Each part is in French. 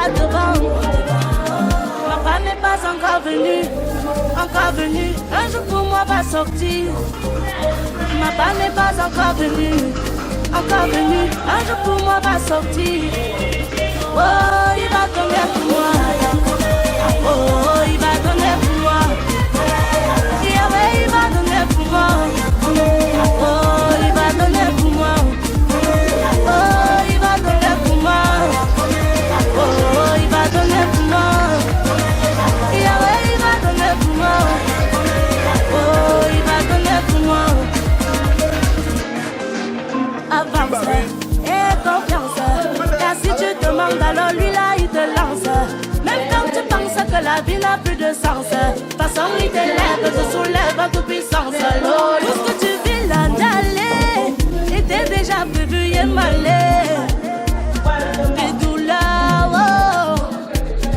sera devant. Papa n'est pas encore venu, encore venu. Un jour pour moi va sortir. Papa n'est pas encore venu, encore venu. Un jour pour moi va sortir. Oh, il va donner pour moi. Oh, il va donner pour moi. Yahweh, il va donner pour moi. Oh, il va donner pour moi. Oh, il va donner pour moi. Oh, il va donner pour moi. Yahweh, il va donner pour moi. Oh, il va donner pour moi. Avance et confiance. Car si tu demandes, alors lui là, il te lance. Même quand tu penses que la vie n'a plus de sens, façon il t'élève, te soulève en toute puissance. Oh, tout ce que tu vis là d'aller était déjà prévu et malé. Tes douleurs, oh,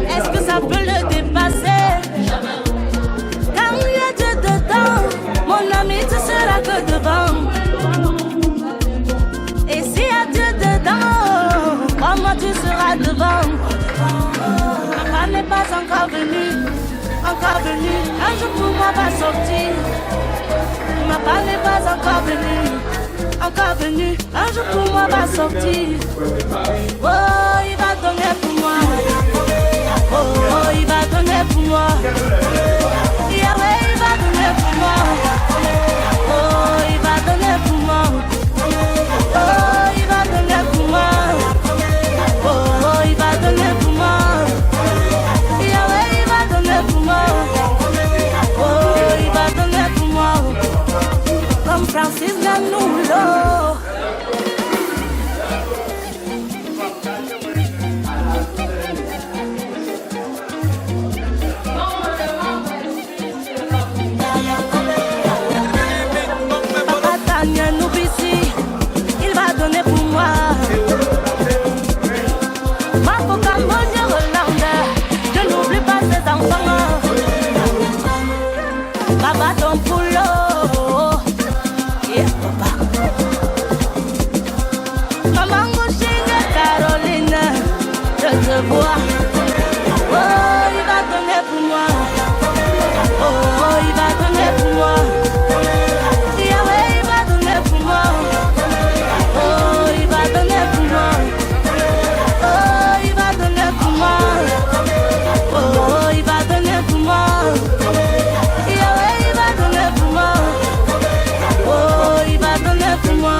est-ce que ça peut le dépasser? Quand il y a Dieu dedans, mon ami, tu seras que devant. Et s'il y a Dieu dedans, crois-moi, tu seras devant. Papa n'est pas encore venu, encore venu. Un jour pour moi va sortir. Papa n'est pas encore venu, encore venu. Un jour pour moi va sortir. Oh, il va donner pour moi. Oh, il va donner pour moi. Yahweh, il va donner pour moi. Oh, il va donner pour moi. Oh, il va donner pour moi. Oh, il va donner pour moi. Yahweh, il va donner pour moi. Oh, il va donner pour moi. Comme Francis Ganoulo. Papa Tanya Noubissi, il va donner pour moi. Marco Cambodia Hollande, je n'oublie pas ses enfants. Baba Don Poulo, yeah, papa. Maman Gouchine, Caroline, je te vois. Oh, il va donner pour moi. Oh, il va donner pour moi. Yahweh, il va donner pour moi. Oh, il va donner pour moi. Oh, il va donner pour moi. Oh, il va donner pour moi. Yahweh, il va donner pour moi. Oh, il va donner pour moi.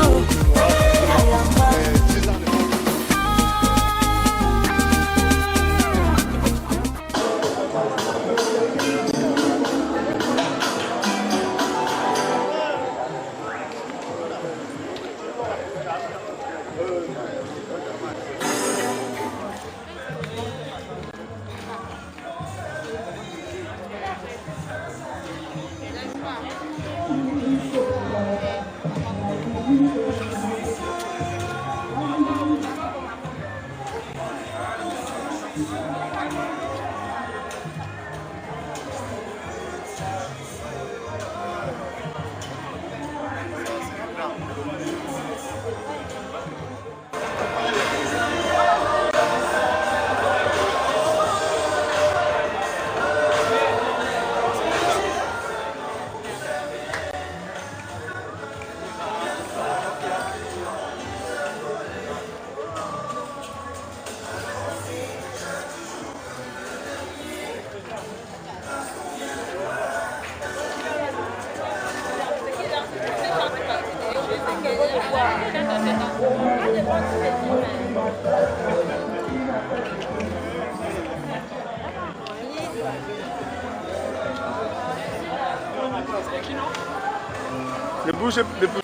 Ne bougez pas.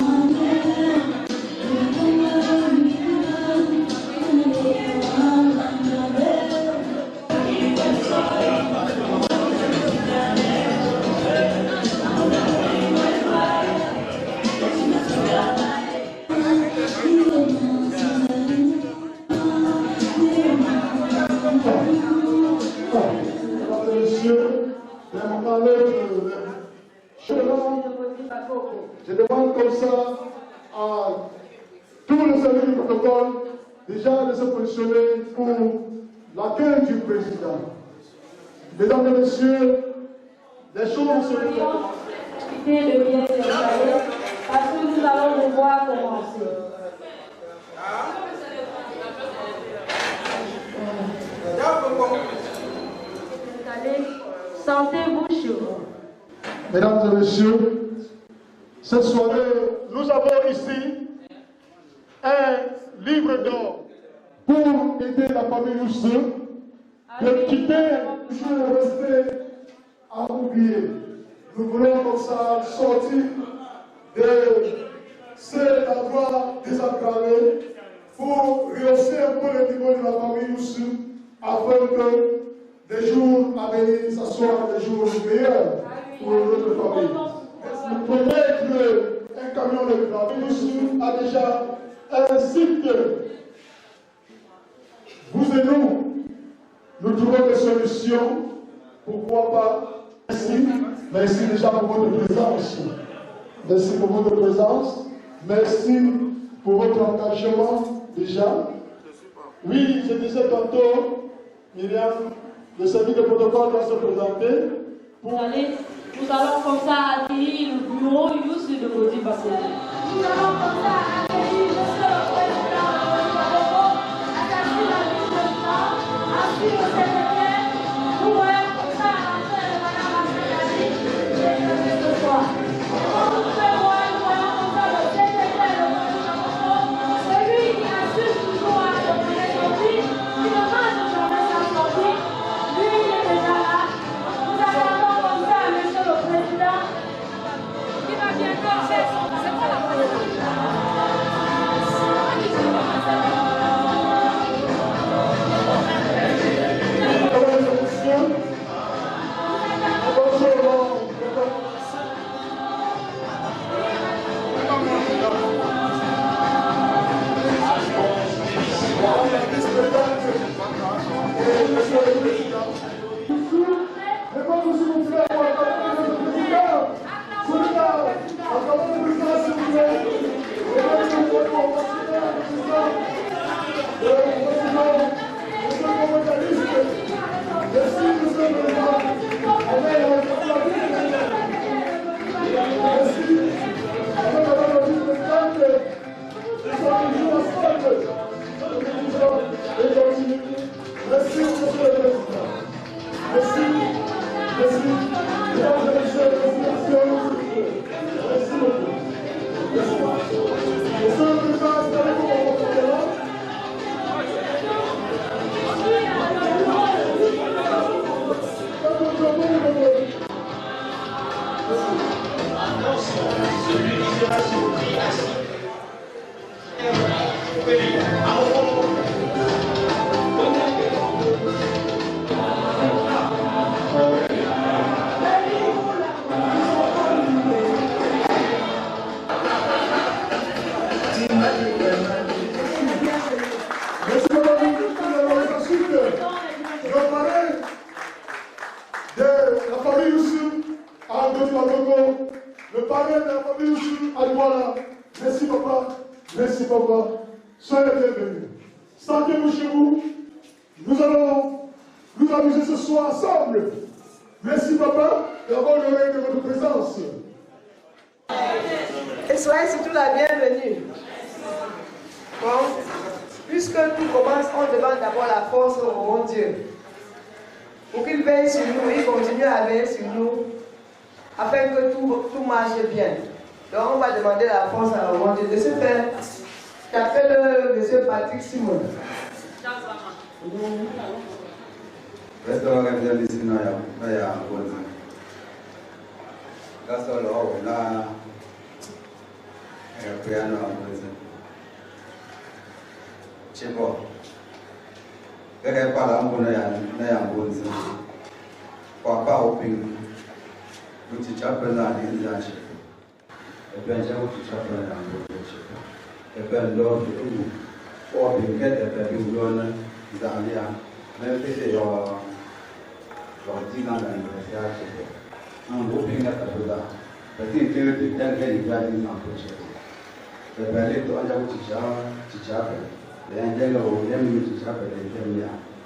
Je demande comme ça à tous les amis du protocole déjà de se positionner pour l'accueil du président. Mesdames et messieurs, les choses se font. De bien s'installer parce que nous allons devoir commencer. Sentez-vous chez vous. Mesdames et messieurs, cette soirée, nous avons ici un livre d'or pour aider la famille Youssou de quitter le respect à oublier. Nous voulons comme ça sortir de cet endroit désenclavé pour rehausser un peu le niveau de la famille Youssou afin que les jours à venir, ce soient des jours meilleurs pour notre famille. Vous connaissez qu'un camion de la famille Youssou a déjà un site. Vous et nous trouvons des solutions. Pourquoi pas? Merci déjà pour votre présence. Merci pour votre présence. Merci pour votre engagement déjà. Oui, je disais tantôt, Myriam, le service de protocole doit se présenter. Nous allons comme ça accueillir le bureau Youssou de Modi Bassé. Nous allons comme ça accueillir le président attaché la ville de France, ainsi le secrétaire. Nous voyons comme ça l'entrée de Madame Asselani et ce soir. Nous voyons comme ça le secrétaire de Modi. C'est lui qui assure toujours à la sortie, qui demande jamais sa sortie. Lui, il est déjà là. Nous attendons comme ça, monsieur le président, qui va bientôt faire son. C'est quoi la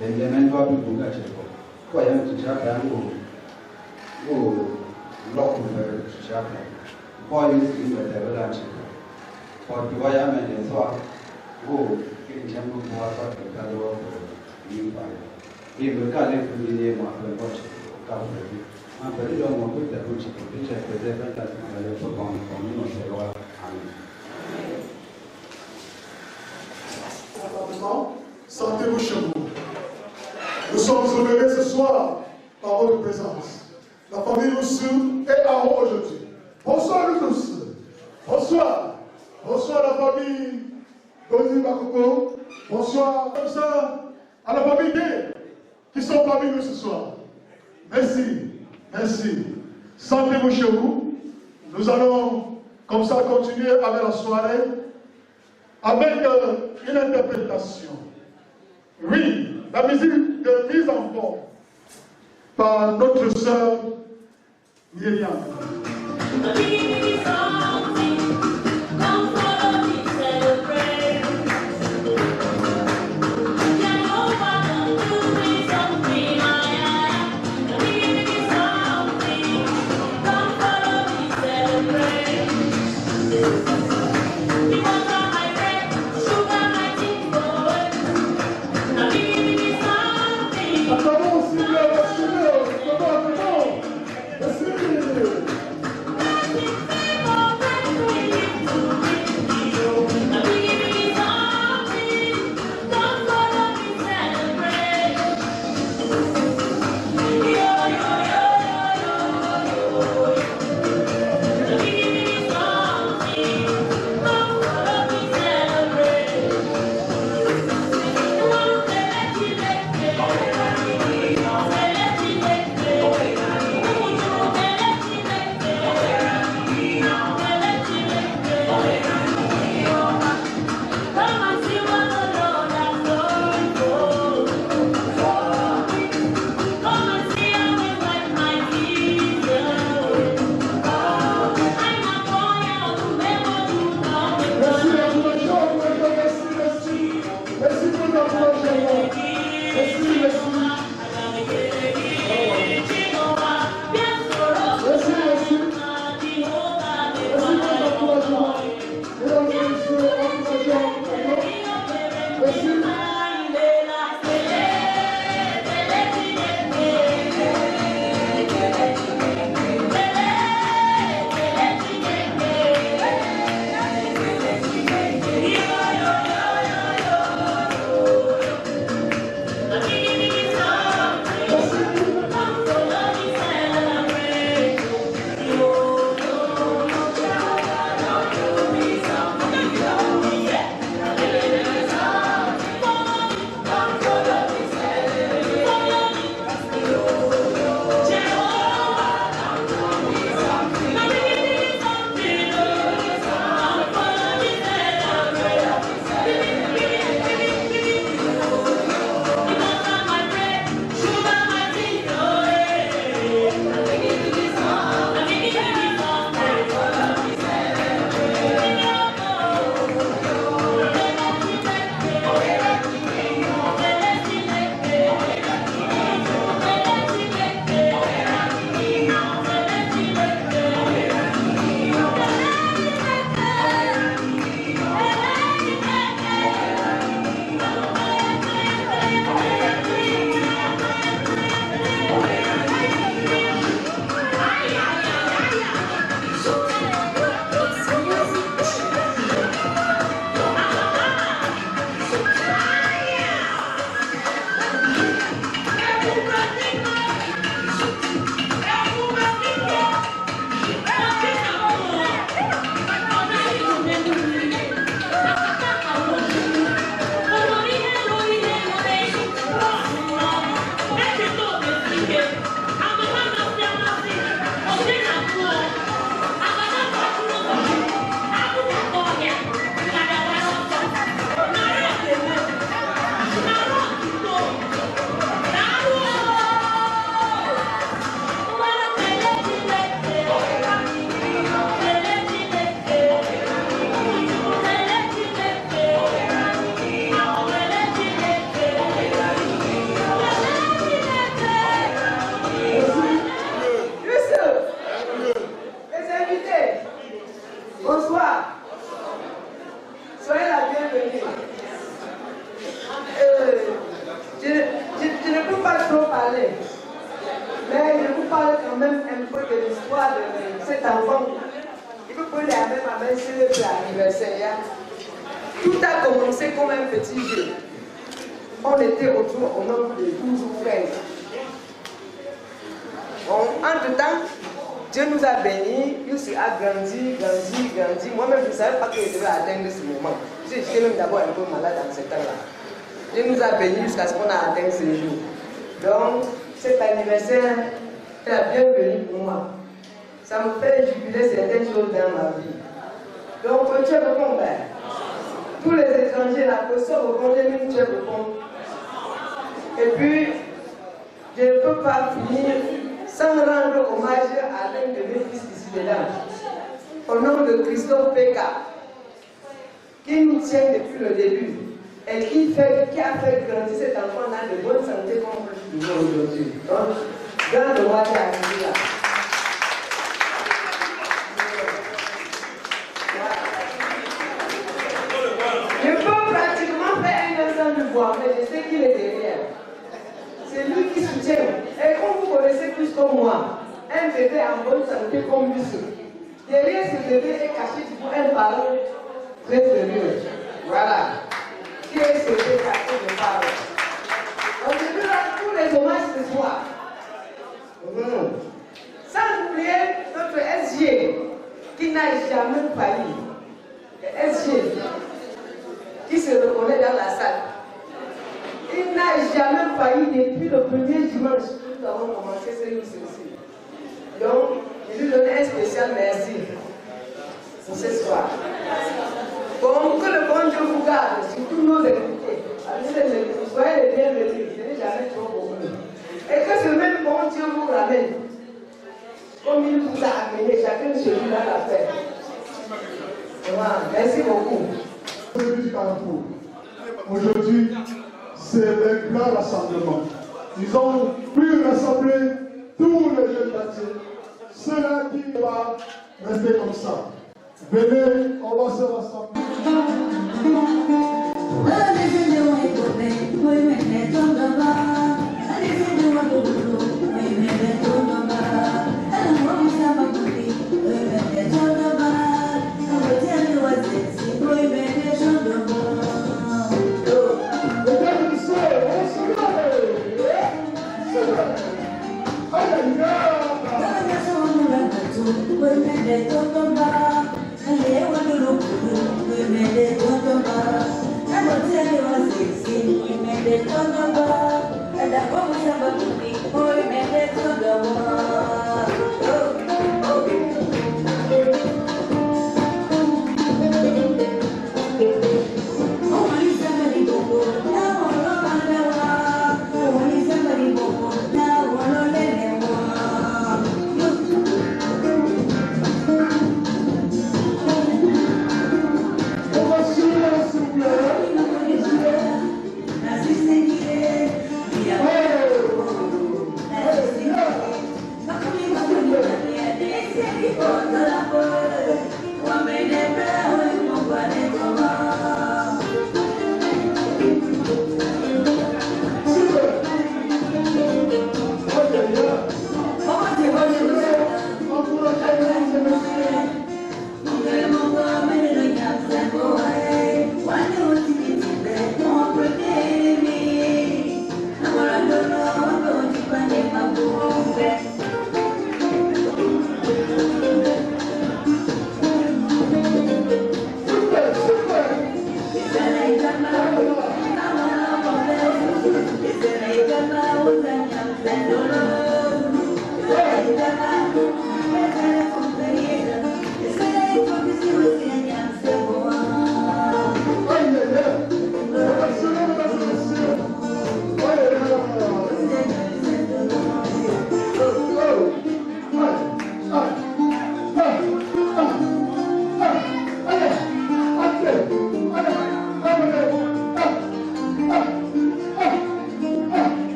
les mêmes doigts de Bouga Tchèque. Quoi, il y a un petit chat au bloc de chat. Quoi, il y a un petit chat. Quoi, tu vois, il y a un petit soir. Oh, il y a un petit soir qui est à l'eau. Il veut caler pour l'idée, moi, pour le coach. Un petit homme, on peut être un petit peu plus cher que des 24 ans, comme nous, on se voit. Sentez-vous chez vous. Nous sommes honorés ce soir par votre présence. La famille Roussou est à haut aujourd'hui. Bonsoir nous tous. Bonsoir. Bonsoir la famille Gozi Bakoko. Bonsoir comme ça à la famille Gay qui sont parmi nous ce soir. Merci. Merci. Sentez-vous chez vous. Nous allons comme ça continuer avec la soirée avec une interprétation. Oui, la musique de mise en forme par notre sœur Myriam. Merci. parler. Mais je vous parle quand même un peu de l'histoire de cet enfant. Il peut prendre la même à sur l'anniversaire. Tout a commencé comme un petit jeu. On était autour au nombre de 12 ou 15. Entre-temps, Dieu nous a bénis, Youssou a grandi. Moi-même, je ne savais pas qu'il devait atteindre ce moment. J'étais même d'abord un peu malade dans ce temps-là. Dieu nous a bénis jusqu'à ce qu'on a atteint ce jour. Donc, cet anniversaire est la bienvenue pour moi. Ça me fait jubiler certaines choses dans ma vie. Donc, Dieu me combat. Tous les étrangers, la personne au congé, Dieu me combat. Et puis, je ne peux pas finir sans rendre hommage à l'un de mes fils d'ici dedans, au nom de Christophe Péka, qui nous tient depuis le début et qui a fait grandir cet enfant dans de bonne santé comme nous aujourd'hui. Donc, grand hommage à lui là. Je peux pratiquement faire un instant de voix, mais je sais qu'il est derrière. C'est lui qui soutient. Et comme vous connaissez plus que moi, un bébé en bonne santé comme lui, derrière ce bébé est caché pour un parent très sérieux. Voilà. Qui est ce bébé caché de parent? On début là tous les hommages ce soir. Sans oublier notre SG qui n'a jamais failli. Le SG qui se reconnaît dans la salle. Il n'a jamais failli depuis le premier dimanche que nous avons commencé ce livre-ci. Donc, je lui donne un spécial merci pour ce soir. Bon, que le bon Dieu vous garde, surtout nos invités. Soyez les bienvenus, ce n'est jamais trop beaucoup. Et que ce même bon Dieu vous ramène, comme il vous a amené chacun chez lui dans la paix. Merci beaucoup. Aujourd'hui, c'est un grand rassemblement. Ils ont pu rassembler tous les jeunes quartiers. Cela qui va rester comme ça. Venez, on va se rassembler.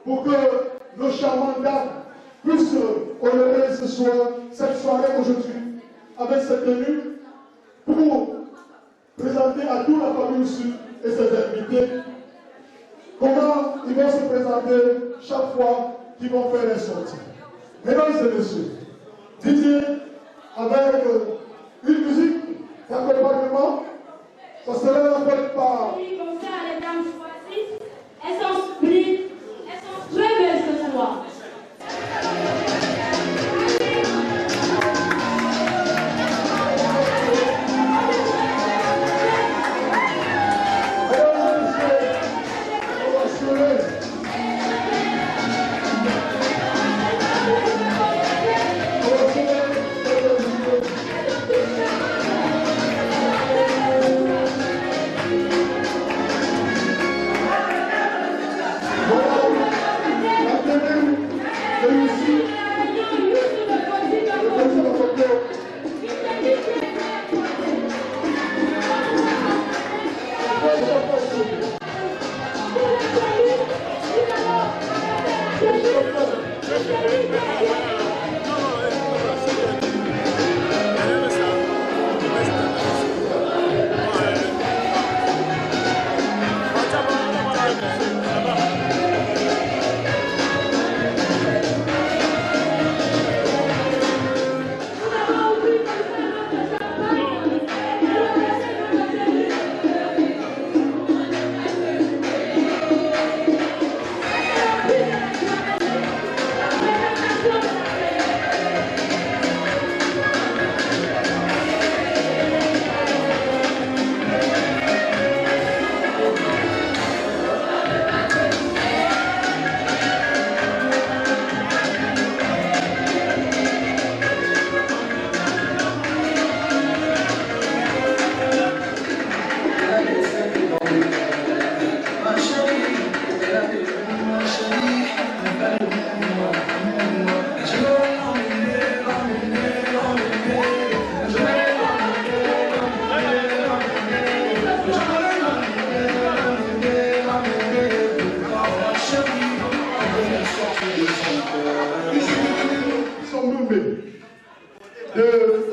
Pour que nos charmantes dames puissent honorer ce soir, cette soirée aujourd'hui, avec cette tenue, pour présenter à toute la famille ici et ses invités comment ils vont se présenter chaque fois qu'ils vont faire les sorties. Mesdames et messieurs, Didier, avec une musique d'accompagnement, ça sera fait par... Oui, comme ça, les dames choisissent. Elles sont splits. Elles sont très belles ce soir.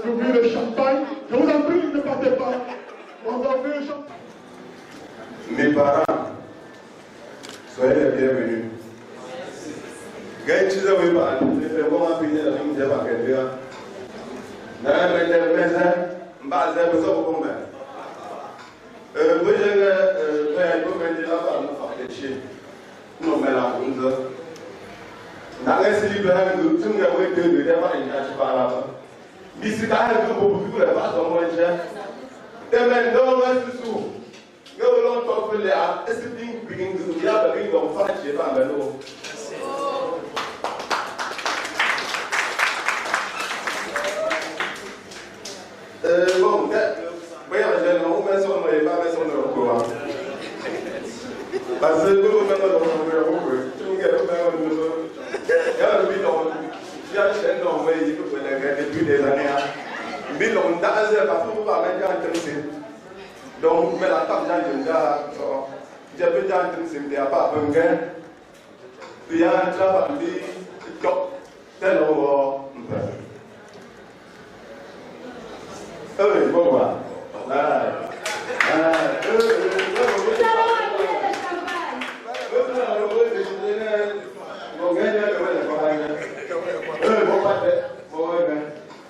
d'ouvrir le champagne. Je vous en prie, ne partez pas. On va ouvrir le champagne. Mes parents, soyez les bienvenus. Gaïti, vous pas, je fais comment finir la ligne de Bakédia. Dans la maison, je vais vous dire comment. Vous avez dit la femme, non, mais la honte. Dans les célibataires, tout le monde a été de démarrer une tâche par là. Mais si tu as un peu de la base, on va dire. Demain, non, reste sous. Nous allons t'offrir là. Est-ce que tu begins to be able to bring your father to your bon, on met son nom et pas son nom au courant. Parce que nous avons fait notre nom. Tu nous gagnes il y a le bilan. Il y a le nom, mais il faut que depuis des années. Bilan, dans un parce que vous parlez d'intéressé. Donc, mais la table d'agenda, j'ai peu d'intéressé, il n'y a pas un gain. Il y a un travail de top, tel ou oui, bon, voilà.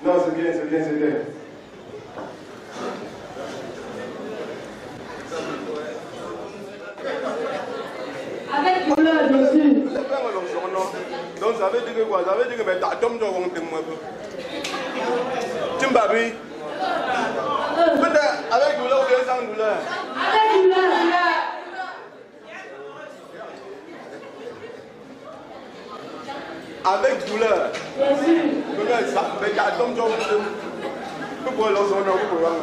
Non, c'est bien, c'est bien, c'est bien. Avec couleur dessus. Donc ça veut dire que quoi? Ça veut dire que tu as tombé dans mon témoin. Tu m'as vu? Peut-être avec douleur ou bien sans douleur? Avec douleur. Avec douleur. Bien sûr. Mais ça, mais tu as tombé dans mon témoin. Pourquoi l'on s'en a au courant?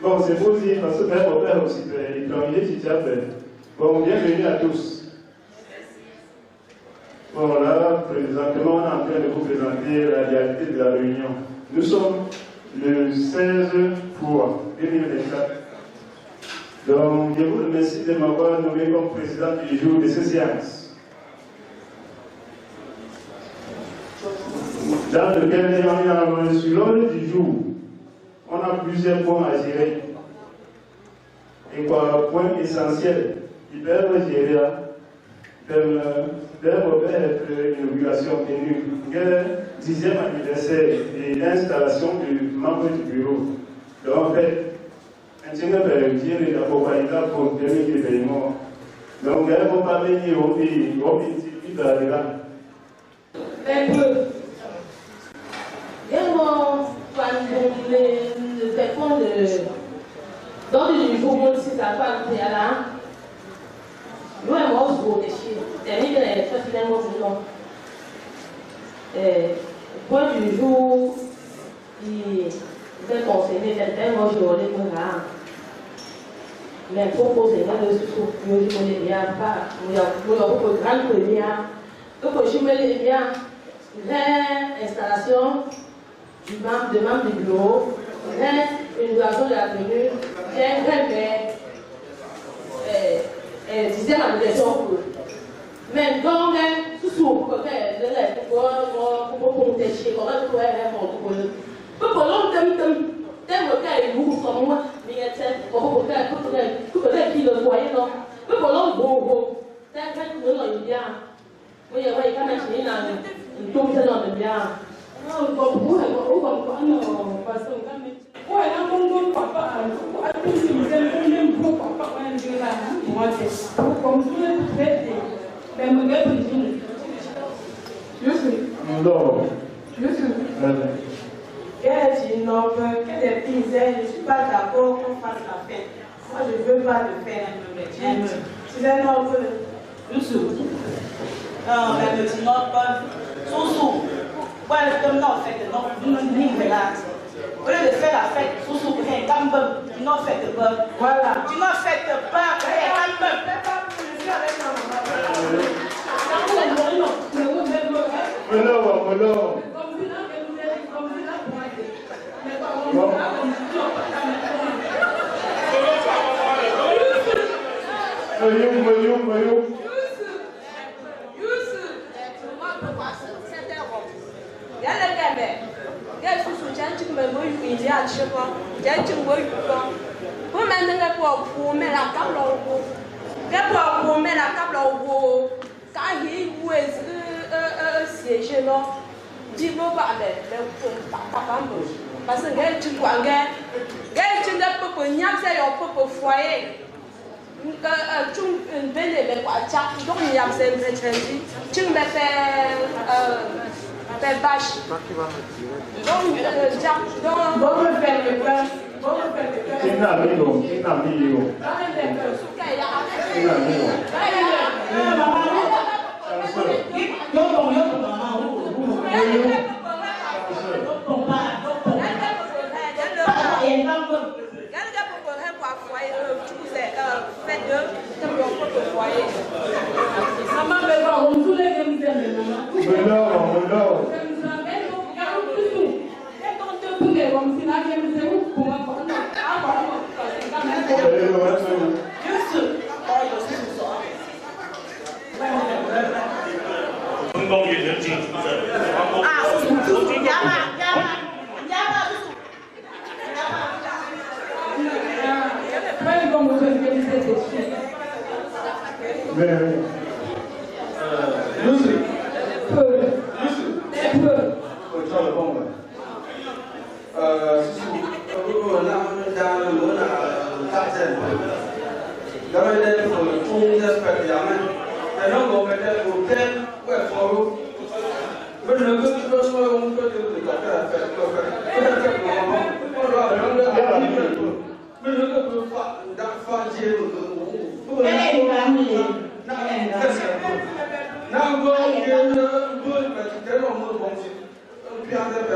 Bon, c'est beau dire, parce que mon père aussi, il est bon, bienvenue à tous. Bon, là, présentement, on est en train de vous présenter la réalité de la réunion. Nous sommes le 16 pour 2024. Donc, je vous remercie de m'avoir nommé comme président du jour de ces séances, dans lequel on est sur l'ordre du jour. On a plusieurs points à gérer. Et quoi, point essentiel, ils peuvent gérer l'inauguration tenue, le 10e anniversaire et l'installation du membre du bureau. Donc, en fait, un petit peu de dire pour 2000 événements. Donc, il faut pas venir au pays, là. Un peu. Également, le téléphone dans le niveau si ça va être là, nous avons beaucoup de choses. Et nous avons finalement le point du jour, il fait concerner certains jours de là. Mais pour poser là, le sous-souffle, je ne bien pas. Nous avons une grande première. Donc, je me dis bien, l'installation du membre du bureau, l'inauguration de la tenue, j'ai un vrai 10e anniversaire. Mais donc, sous côté de l'aide, pour protéger, comment tu pourrais répondre pour l'homme, tel que vous comme moi, mais pour que qui le voyait, non, pour l'homme, beau, tel que nous l'avons bien. Oui, oui, quand même, c'est une tombe dans le bien. Non, vous parce que quand même. Papa, à tous les même papa, moi, c'est comme tout le fait. Mais mon gars, je suis. Non. Je suis. Je n'en veux que des pizzas, je ne suis pas d'accord qu'on fasse la fête. Moi, je ne veux pas de faire un si c'est non, je suis. Non, mais tu n'as pas. Sous-sous. Ouais, comme non, en fait, non, nous ne vivons là. Au lieu de faire la fête, sous-sous, tu n'as fait pas. Voilà. Tu n'as fait pas. Parce que tu vois, tu ne peux pas y avoir un propre foyer. Tu ne peux pas donc il y a tu me fais vache. Donc, Thank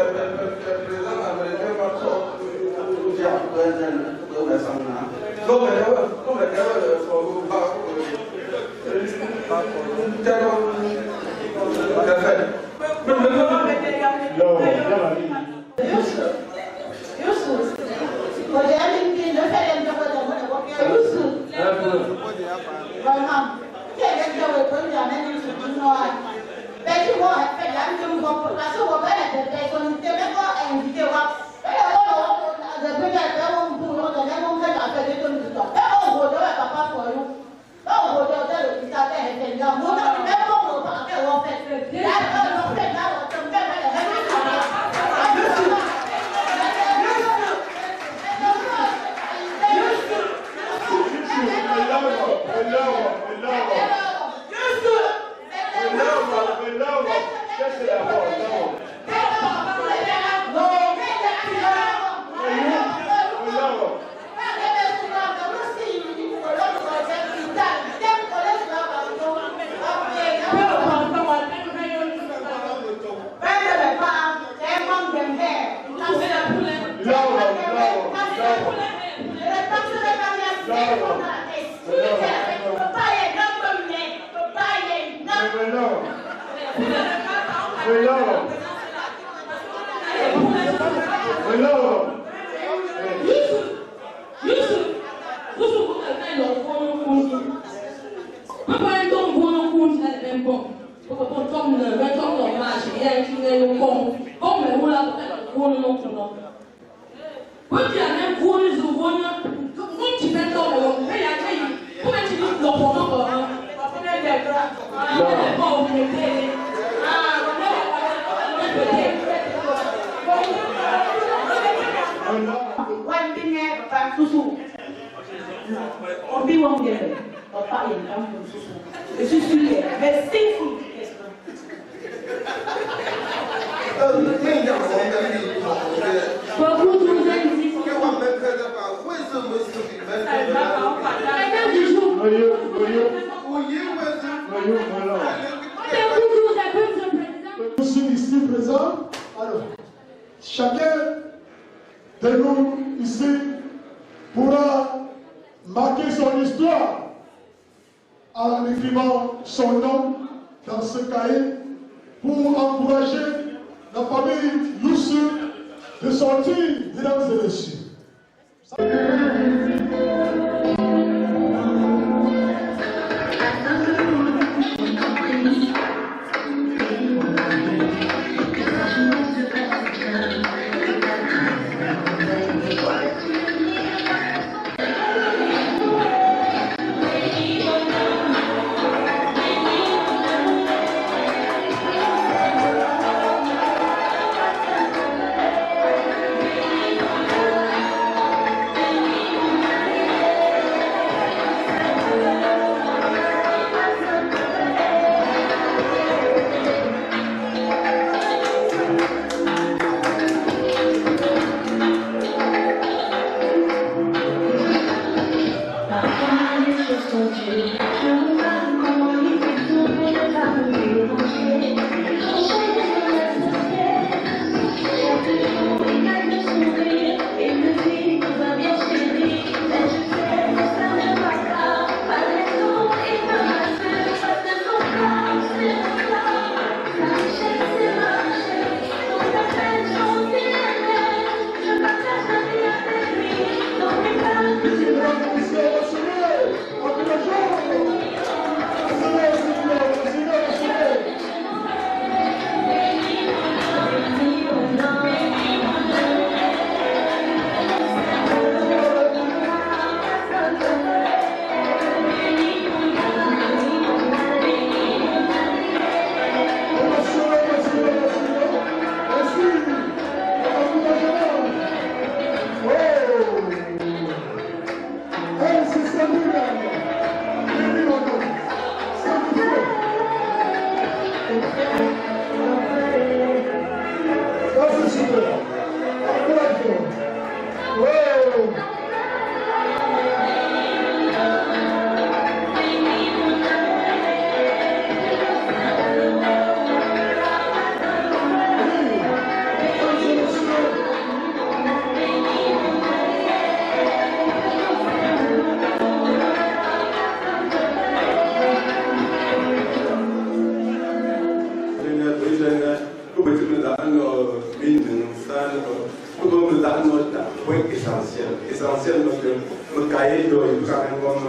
essentiel parce que le cahier de quand même comme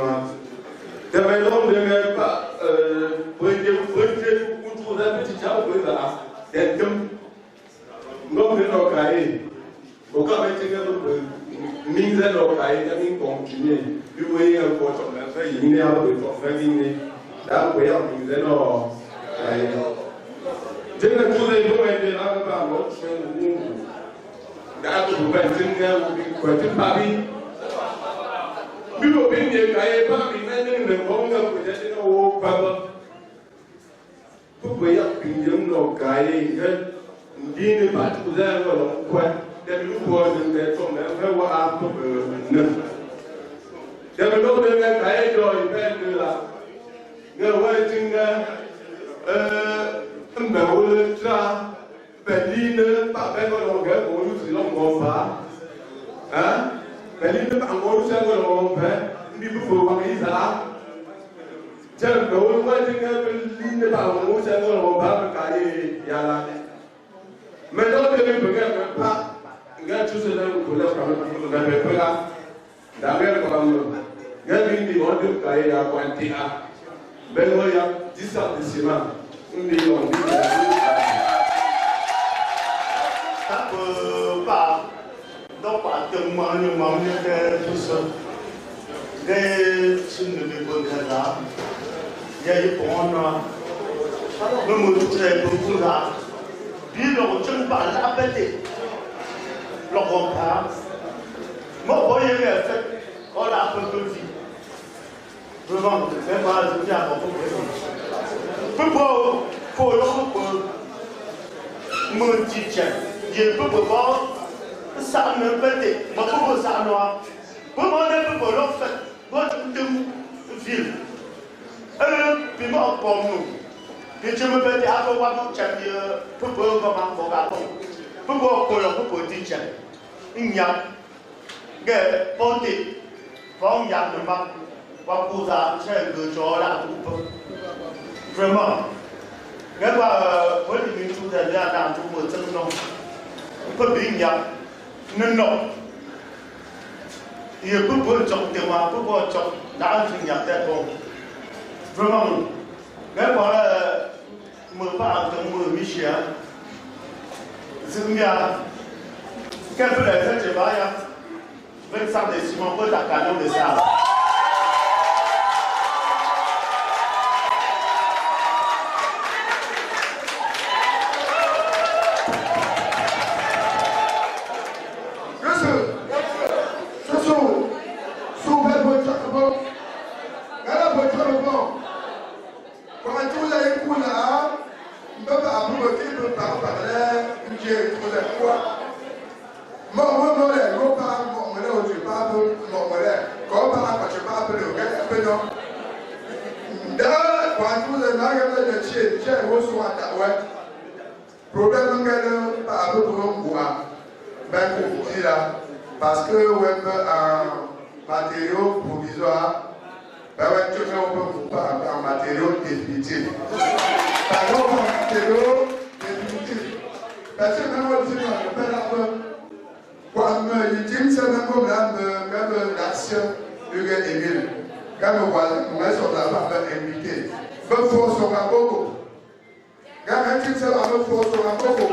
demain l'homme ne met pas pour un petit chat pour là d'être comme l'homme de nos cahiers au cas où tu es mise à nos cahiers d'amis continuer du voyer un peu sur la feuille il y a un peu de famille là vous voyez mise à nos cahiers je ne trouve pas de là pas l'autre daa ko bu ban tin nga ko tin ba bi lo bin de kai ba bi na ne ne ko nga ko de no wo ba ba bu ya bin de no kai ga ndi ne ba ku za ko lo ko de lu ko de to na fa wa a ko ne de lo de nga kai do i ba de la nga wa tin nga mba wo tra Berlin, pas bien qu'on regarde, on nous dit on va, hein? Berlin, pas encore nous savons on va, ni pour voir les arabes. Tiens, mais on voit que Berlin, pas encore nous savons on va, car il y a là. Maintenant, Berlin, regarde pas, regarde tout cela, vous pouvez faire un peu là. D'ailleurs, comme regarde une des mondes car il y a pointé à, ben il y a 10 ans de ciment, un million de pas donc pas tellement de tout ça des signes de bonne là il y a eu pour on le mot très beaucoup là puis le retour par la pété le repas moi voyez le fait on a un peu de vie vraiment même pas je dis à mon pour me dire je peux voir ça me pété, ma pauvre ça noir. Pour moi, je peux voir l'offre, votre ville. Puis moi, pour nous. Puis je me pété à voir mon champion, pour voir comment on va faire. Pour voir pour dire, il y a que porté, pour y a de ma, pour ça, c'est que je la coupe. Vraiment. Cái mà với những chủ đề là làm chủ một chân non có bị nhập nên nọ nhiều cứ vừa chọn tiền mà cứ vừa chọn đã thành nhập tại vùng vraiment cái mà là 18 tháng 10 Michel dừng nhà cái vấn đề rất là ya 25 déciments pour ta canon de ça. Parce que ouais, un matériau provisoire, ben ouais, tu fais un matériau définitif. Par exemple, un matériau définitif. Parce que même on dit, on fait un peu, comme il dit, c'est même l'action de Émile. Quand on voit, on est sur la barre invité. Il faut sur un bobo. Quand on dit, c'est un peu sur un bobo.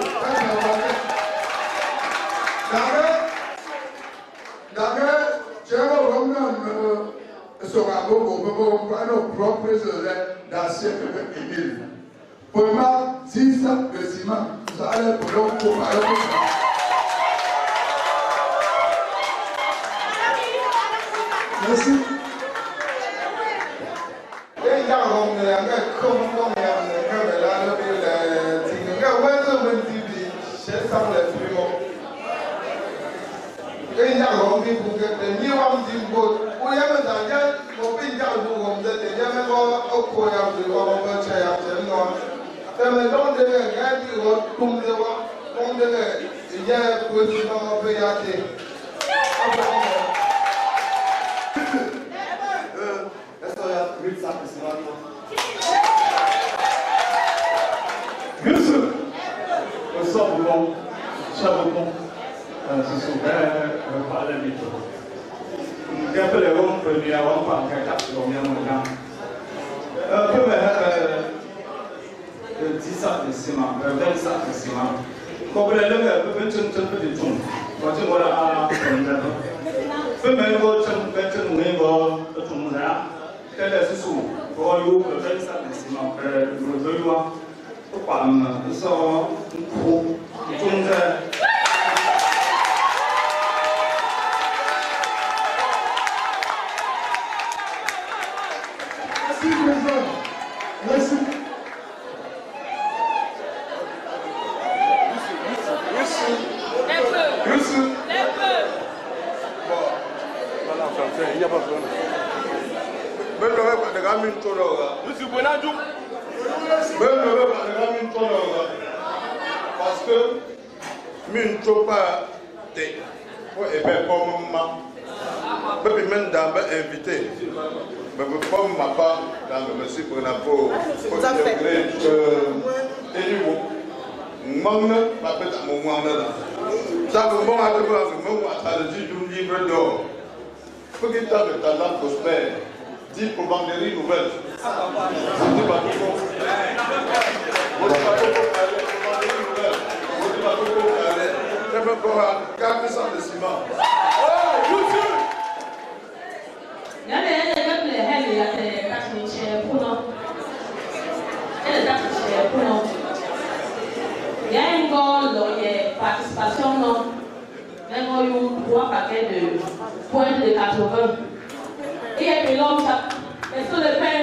D'ailleurs, j'ai un sur un bobo, pour nos propres d'ancien Émile. Pour moi, 10 sacs de ciment, ça allait pour l'homme pour parler pour ça. Merci. Parlement. Après les hommes premiers, on parle de 4 ans. Peu 10 sacs de ciment, 20 sacs de ciment. Comme les gens peuvent être un peu de tout. Quand tu vois la peu même votre tout ça, quel est ce sous pour you, 20 sacs de ciment, le besoin, pas un sort, tout ça. Merci. Il n'y a pas de problème. Même le rêve de Gamin Tologa. Monsieur Bonadou. Même le rêve de Gamin Tologa. Parce que Min Topa est pour maman. Même même dans invité. Mais comme ma part dans le monsieur Bonapo. Maman m'appelle à mon moment là. Ça me bon à le dire du livre d'or. Faut qu'il t'a de talent prospère. Dit pour banderie nouvelle. C'est pas tout. Je vais encore 400 de ciment. Il y a une grande participation, même eu 3 paquets de points de 80. Et il y a des longs chapeaux. Est-ce que le pain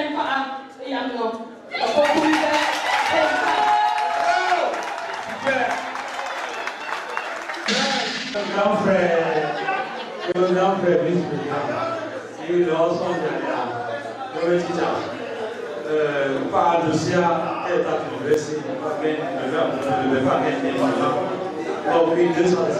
il y a un nom? Le grand frère vice-président, il est ensemble de l'État. Par le CIA, est à l'université, ne pas gagner par donc, 200 semaines.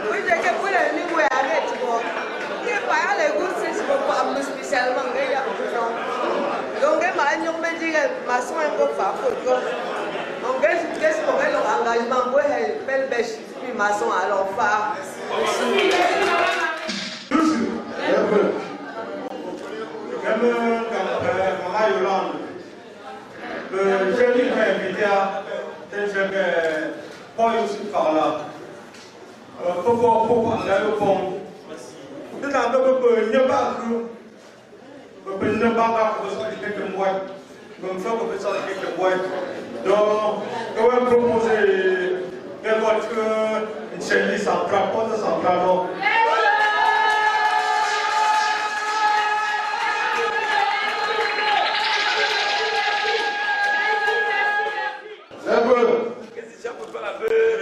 Oui, j'ai que pour le niveau avec maçon un peu farfeux. On gagne qu'est-ce qu'on met leur engagement pour elle belle bêche puis maçon alors phare. J'ai dit invité à Paul aussi par là. Pourquoi on a le fond? Nous avons ne pas cru. Ne pas quelques mois. Comme ça, on peut sortir quelques mois. Donc, on va proposer une chaîne centrale, pas de centrale. Qu'est-ce que je peux faire un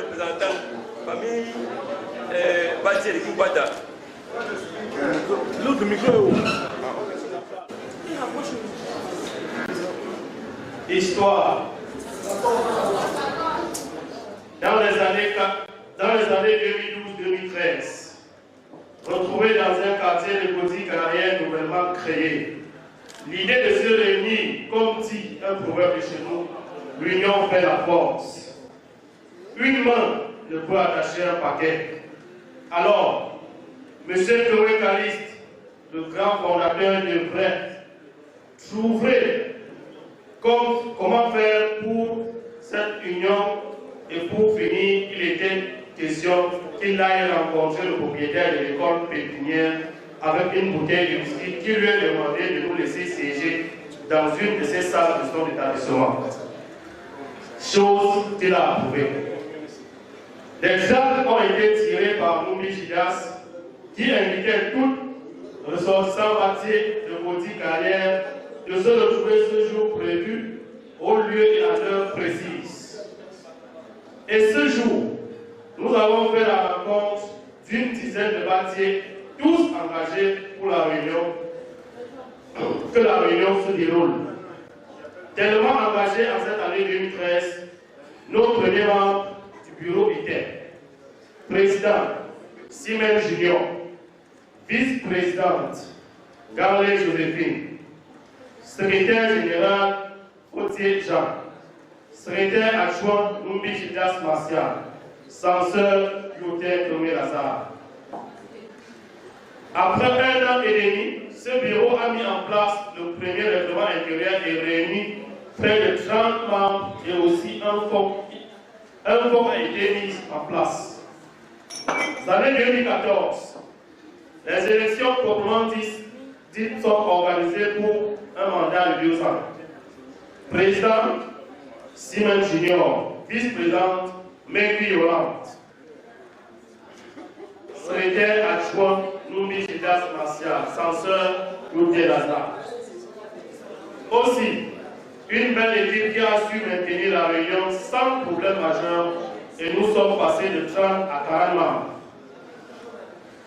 représentant famille Bati et Kimbata? L'autre micro. Histoire. Dans les années 2012-2013, retrouvés dans un quartier de Gothique carrière nouvellement créé, l'idée de se réunir, comme dit un proverbe de chez nous, l'union fait la force. Une main ne peut attacher un paquet. Alors, M. Chloé Caliste, le grand fondateur devrait trouver comment faire pour cette union et pour finir, il était question qu'il aille rencontrer le propriétaire de l'école pépinière avec une bouteille de whisky qui lui a demandé de nous laisser siéger dans une de ses salles de son établissement. Chose qu'il a approuvée. Des exemples ont été tirés par Moumi Chidas qui invitait tout ressortissant bâti de Gothique carrière de se retrouver ce jour prévu au lieu et à l'heure précise. Et ce jour, nous avons fait la rencontre d'une dizaine de bâtiers, tous engagés pour la réunion, que la réunion se déroule. Tellement engagés en cette année 2013, nos premiers membres du bureau étaient président Simène Junior, vice-présidente Garlet Joséphine, secrétaire général Gauthier Jean, secrétaire adjoint Numbi Chidas Martial, censeur Yoté Tomé Lazare. Après 1 an et demi, ce bureau a mis en place le premier règlement intérieur et réuni près de 30 membres et aussi un fonds a été mis en place. L'année 2014, les élections proprement dites sont organisées pour un mandat de 2 ans. Président, Simon Junior, vice-présidente, Megui Yolande. Secrétaire adjoint, Numbi Chidas Martial, censeur, Yoté Lazare. Aussi, une belle équipe qui a su maintenir la réunion sans problème majeur et nous sommes passés de 30 à 40 membres.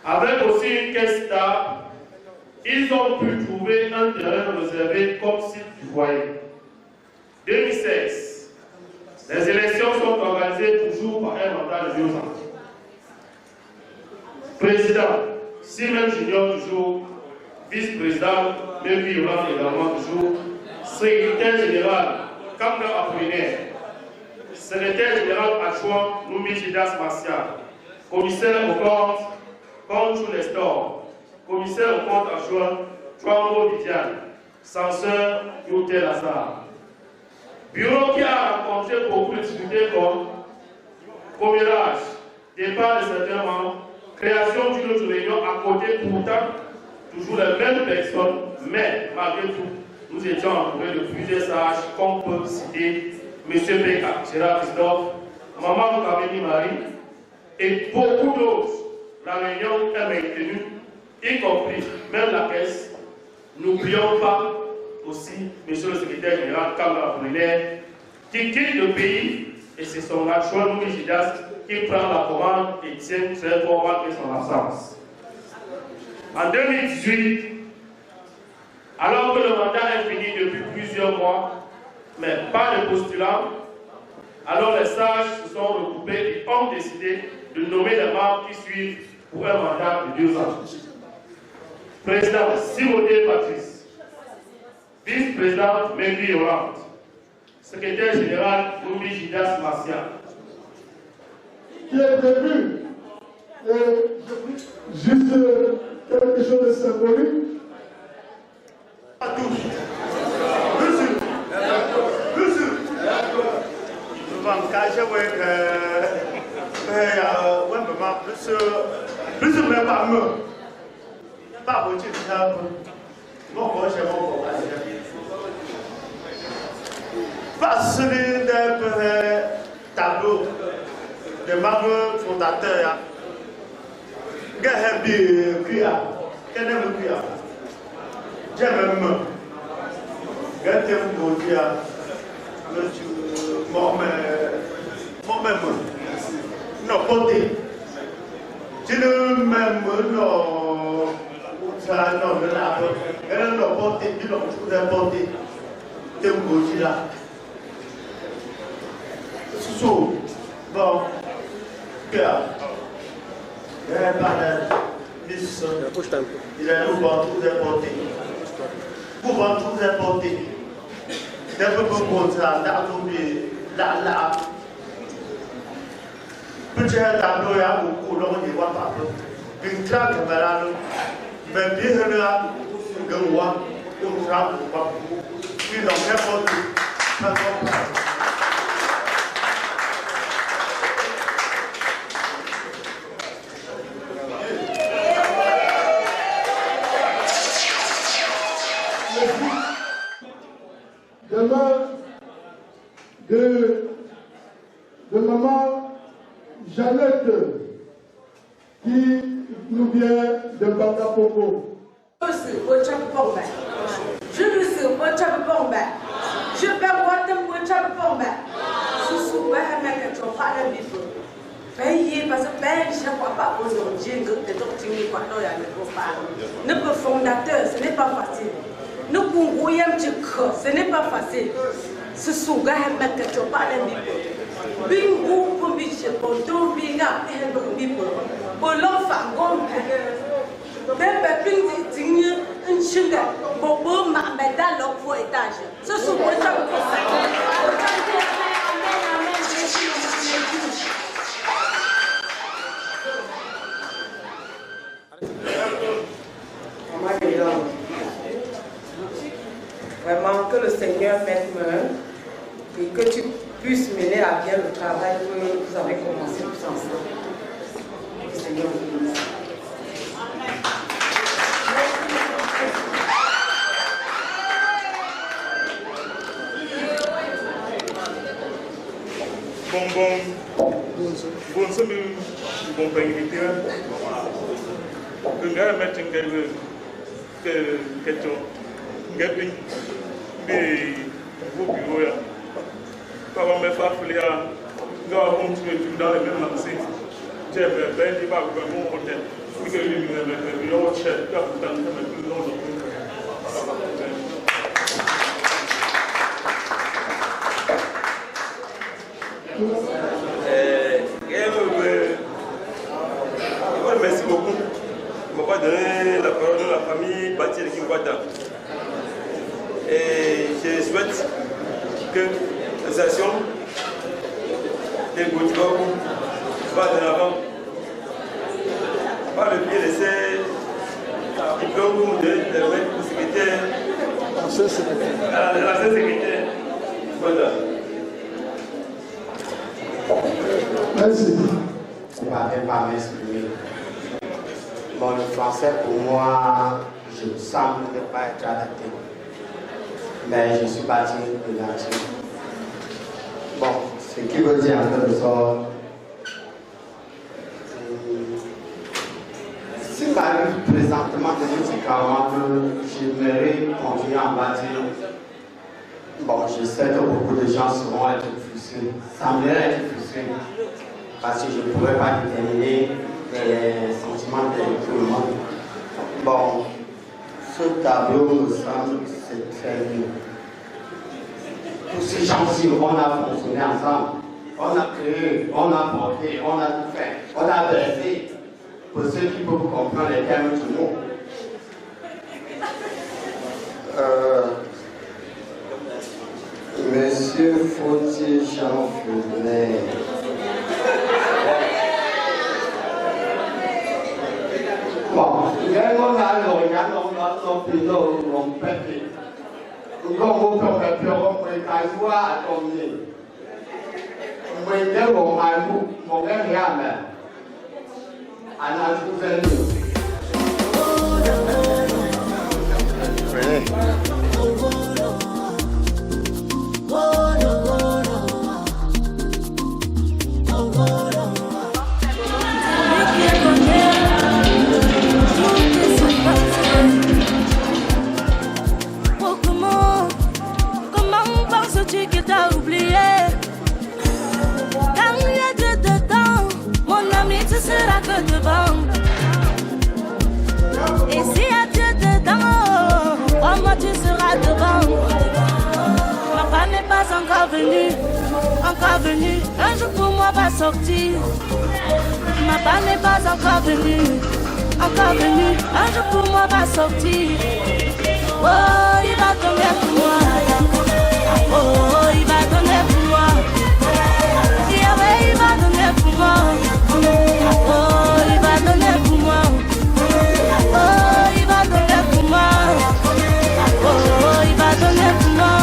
Avec aussi une caisse stable, ils ont pu trouver un terrain réservé comme site du foyer. 2016, les élections sont organisées toujours par un mandat de 2 ans. Président, Simon Junior toujours, vice-président, Megui Yolande également toujours, secrétaire général, Kamda Apollinaire, secrétaire général adjoint, Numbi Chidas Martial, commissaire au compte, Contre Nestor, commissaire au compte adjoint, Chouambo Didiane, censeur, Yoté Lazare. Bureau qui a rencontré beaucoup de difficultés comme commérage, départ de certains membres, création d'une autre réunion à côté, pourtant toujours les mêmes personnes, mais malgré tout, nous étions entourés de plusieurs sages qu'on peut citer M. Beka, Gérard Christophe, Maman Kameni Marie et beaucoup d'autres. La réunion est maintenue, y compris même la caisse. N'oublions pas aussi M. le secrétaire général Kamara Apollinaire qui quitte le pays et c'est son adjoint Numbi Chidas qui prend la commande et tient très fort malgré son absence. En 2018, alors que le mandat est fini depuis plusieurs mois, mais pas de postulant, alors les sages se sont regroupés et ont décidé de nommer les membres qui suivent pour un mandat de 2 ans. Président Simoté Patrice, Vice-président Mendy Yolande. Secrétaire général Louis Gidas Martial. Qui est prévu, juste quelque chose de symbolique. À tous. Monsieur. Nous allons cacher avec plus même pas me. Pas vous dire ça. Mon proche est mon proche. Parce des tableaux de membres fondateurs. Gahabi Kuya. Quel est le Kuya? J'aime Gatem Godia. Monsieur moi-même. Non, porté. Je ne m'aime non. Ça, non, le lave. Elle n'a porté, il n'a pas porté. T'es un là. So, bon, Pierre, il n'y a pas de mission. Il a un banc tout importé. Pour vendre tout importé. Des peu comme ça, là. Petit tableau, il y a beaucoup, l'on n'y voit pas. Une traque, mais bien là, le roi, on traque, puis dans n'importe où. De maman Jeannette qui nous vient de Bangapoko. Je veux dire, je peux voir de moi, je peux pas. Sous parce que je ne crois pas aujourd'hui que les notre fondateur, ce n'est pas facile. Nous pouvons ce n'est pas facile. Ce sont gars qui ne pas les bingo pour biche pour tout binga et pour bipo. Pour l'enfant comme bébé ping digne un chinga pour beau ma médaille au pour étage. Ce sont pour ça pour ça. Vraiment que le Seigneur m'aide et que tu puisses mener à bien le travail que vous avez commencé tous ensemble. Le Seigneur vous bénisse. Bon semaine, bon payé. Que gars mettent une question. Gaping, mais vos bureaux, quand me faire fouiller, nous avons tué dans les mêmes marchés. J'ai bien dit pas que mon hôtel, mais que lui, il a un chef, il a un peu long. Merci beaucoup. Je vais donner la parole à la famille Bâti de Kimbata. Et je souhaite que l'association des Boutibou va de l'avant par le biais de ces diplômes de secrétaire à l'ancien secrétaire. Voilà. Merci. Je ne vais pas m'exprimer. Bon, le français pour moi, je semble ne pas être adapté. Mais je suis parti de là-dessus. Bon, ce qui veut dire en quelque sorte, si ma vie présentement de médicaments, j'aimerais continuer à bâtir. Bon, je sais que beaucoup de gens seront être frustrés, sembleraient être frustrés, parce que je ne pourrais pas déterminer les sentiments de tout le monde. Bon, ce tableau me semble c'est très bien. Tous ces gens-ci, on a fonctionné ensemble. On a créé, on a porté, on a tout fait, on a versé. Pour ceux qui peuvent comprendre les termes du mot. Monsieur Fautier Jean Feunet. Bon, il y a un moment où il y a un pilote où on pète. Quand on peut faire peur, on peut y à combien. On peut y aller mon gars, Comment penses-tu que t'as oublié? Quand il y a Dieu dedans, mon ami, tu seras que devant. Et s'il y a Dieu dedans, crois-moi, tu seras devant. Ma femme n'est pas encore venue. Un jour pour moi va sortir. Ma femme n'est pas encore venue. Un jour pour moi va sortir. Oh, il va donner pour moi. Oh, il va donner pour moi. Yahweh, il va donner pour moi. Oh, il va donner pour moi. Oh, il va donner pour moi. Oh, il va donner pour moi.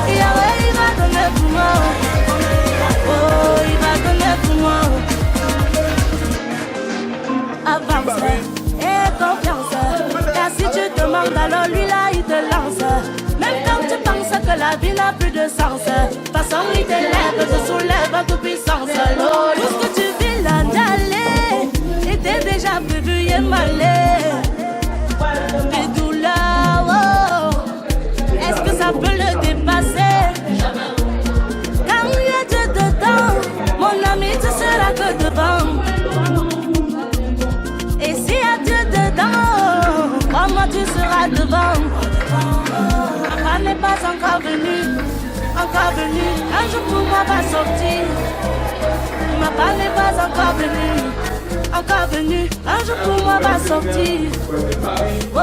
Yahweh, il va donner pour moi. Oh, il va donner pour moi. Avance et confiance. Car si tu demandes, alors lui là, il te lance. Même quand tu penses que la vie n'a plus de sens, façon il t'élève, te soulève à toute puissance. Tout ce que tu vis là d'aller était déjà prévu et malé. Tes douleurs, oh, est-ce que ça peut le dépasser? Quand il y a Dieu dedans, mon ami, tu seras que devant. Et s'il y a Dieu dedans, crois-moi, tu seras devant. Ma femme n'est pas encore venue. Un jour pour moi va sortir. Ma femme n'est pas encore venue. Un jour pour moi va sortir. Oh,